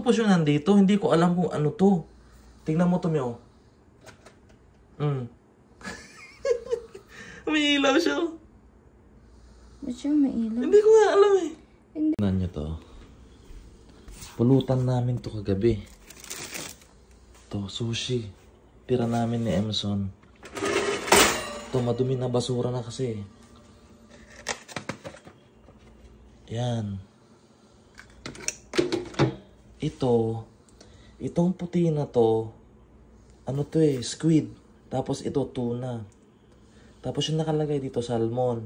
octopus yung nandito. Hindi ko alam kung ano to. Tingnan mo to, Mio. May ilaw siya. Ba't siya may ilaw? Hindi ko nga alam eh. Hindi. Tingnan nyo to. Pulutan namin to kagabi. To, sushi. Tira namin ni Emerson. To, madumi na basura na kasi. Yan. Itong puti na to, ano to eh, squid. Tapos ito, tuna. Tapos yung nakalagay dito, salmon.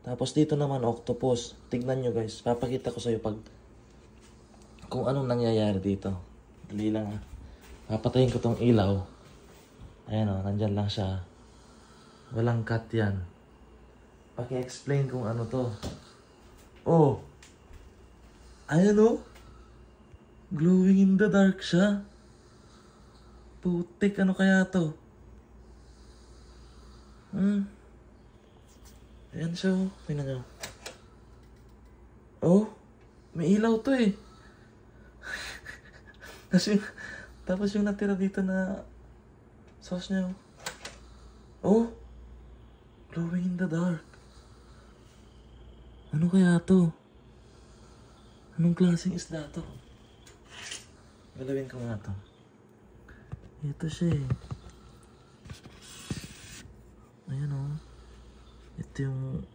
Tapos dito naman, octopus. Tignan nyo guys, papakita ko sa'yo pag kung anong nangyayari dito. Dali lang ha. Papatayin ko tong ilaw. Ayan o, nandyan lang siya. Walang cut yan. Paki-explain kung ano to. Oh! Ayan o! Glowing in the dark siya. Putik, ano kaya to? Ayan siya oh. Tingnan nyo. Oh! May ilaw to eh. Tapos yung natira dito na sauce niya. Oh! Glowing in the dark. Ano kaya to? Anong klaseng isda to? Galawin ko nga to. Ito siya eh. Ayan o. Ito yung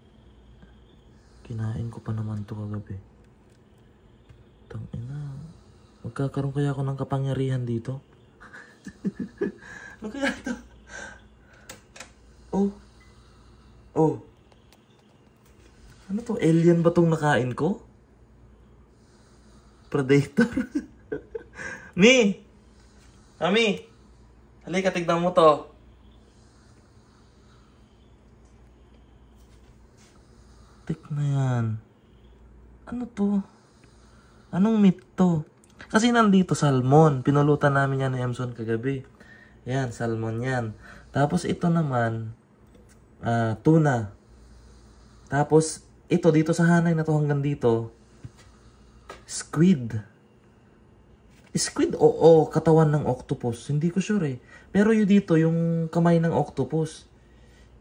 kinain ko pa naman to kagabi. Tangina. Magkakaroon kaya ako ng kapangyarihan dito? Ano kaya ito? Oh. Oh. Ano to? Alien ba tong nakain ko? Predator? Mi! Ami! Halika, tignan mo to. Tik na yan. Ano to? Anong meat to? Kasi nandito salmon. Pinulutan namin yan ni Emerson kagabi. Yan, salmon yan. Tapos ito naman, tuna. Tapos ito dito sa hanay na to hanggang dito, squid. Squid o katawan ng octopus. Hindi ko sure eh. Pero yung dito, yung kamay ng octopus.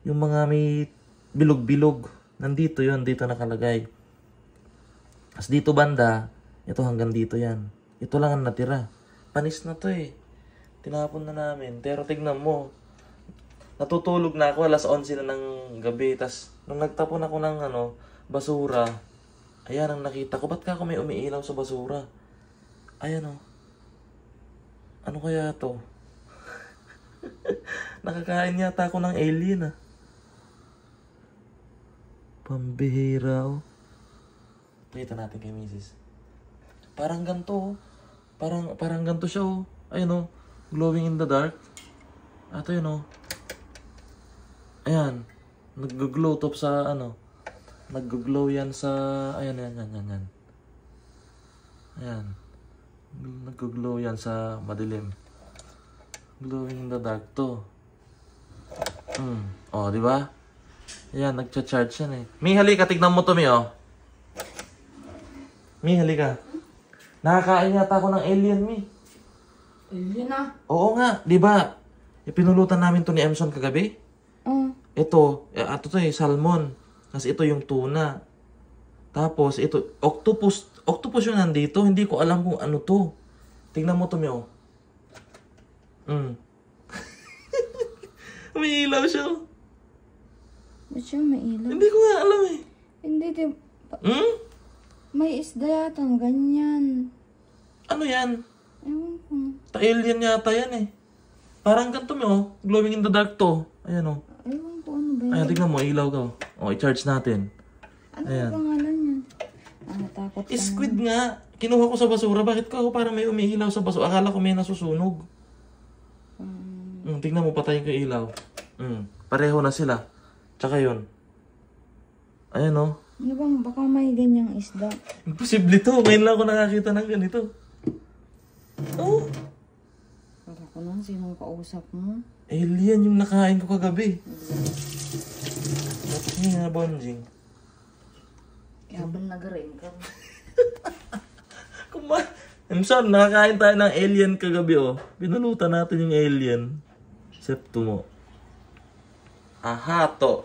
Yung mga may bilog-bilog. Nandito yun, dito nakalagay. As dito banda, ito hanggang dito yan. Ito lang ang natira. Panis na to eh. Tinapon na namin. Pero tignan mo. Natutulog na ako, alas 11 na ng gabi. Tas nung nagtapon ako ng basura, ayan ang nakita ko. Ba't ka ako may umiilaw sa basura? Ayan o. Ano kaya to? Nakakain yata ako ng alien ah. Pambihira oh. Pakita natin kay Mrs. Parang ganito oh. Parang ganito siya oh. Ayun oh. Glowing in the dark. Ato yun oh. Ayan. Nag-glow top sa Nag-glow yan sa... Ayan. Ayan. Nag-glow yan sa madilim. Glowing in the dark to. Oh, di ba? Ayan, nagcha-charge yan eh. Mi, halika. Tignan mo to, Mi, oh. Mi, halika. Nakakain yata ako ng alien, Mi. Alien ah? Oo nga. Di ba? Ipinulutan namin to ni Emerson kagabi. Ito to eh, salmon. Kasi ito yung tuna. Tapos, ito, octopus. Octopus yung nandito. Hindi ko alam kung ano to. Tingnan mo to, Mio. May ilaw siya. Ba't siya may ilaw? Hindi ko nga alam eh. Hindi, may isda yata ganyan. Ano yan? Ewan ko. Alien yata yan eh. Parang ganito, Mio. Glowing in the dark to. Ayan o. Ewan ko, ano ba yan? Ayan, tignan mo. Ilaw ka. O, i-charge natin. Ano ayan. ba pangalan yan? Natakot ka Squid nga. Kinuha ko sa basura. Bakit ko ako parang may umiilaw sa basura? Akala ko may nasusunog. Tingnan mo, patayin ko yung ilaw. Pareho na sila. Tsaka yun. Ayan o. Ano bang, baka may ganyang isda? Imposible to. Ngayon lang ako nakakita ng ganito. Oh. Para ko lang, sinong kausap mo? Alien yung nakain ko kagabi. Dapat nga, Bonjing. Habang nagaring ka. Minsan, nakakain tayo ng alien kagabi, oh. Pinulutan natin yung alien. Septo mo. Aha, to.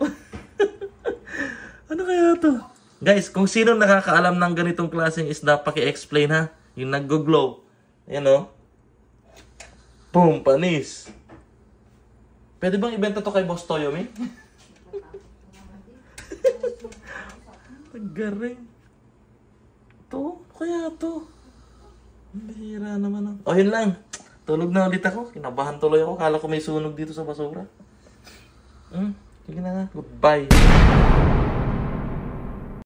Ano kaya to? Guys, kung sino nakakaalam ng ganitong klaseng isda, paki-explain ha. Yung nag-glow. Ayan, oh. Boom, panis. Pwede bang ibenta to kay Boss Toyomi? Paggaring. To? Kaya to? Bihira naman. Oh, yun lang. Tulog na ulit ako. Kinabahan tuloy ako. Kala ko may sunog dito sa basura. Sige na nga. Goodbye.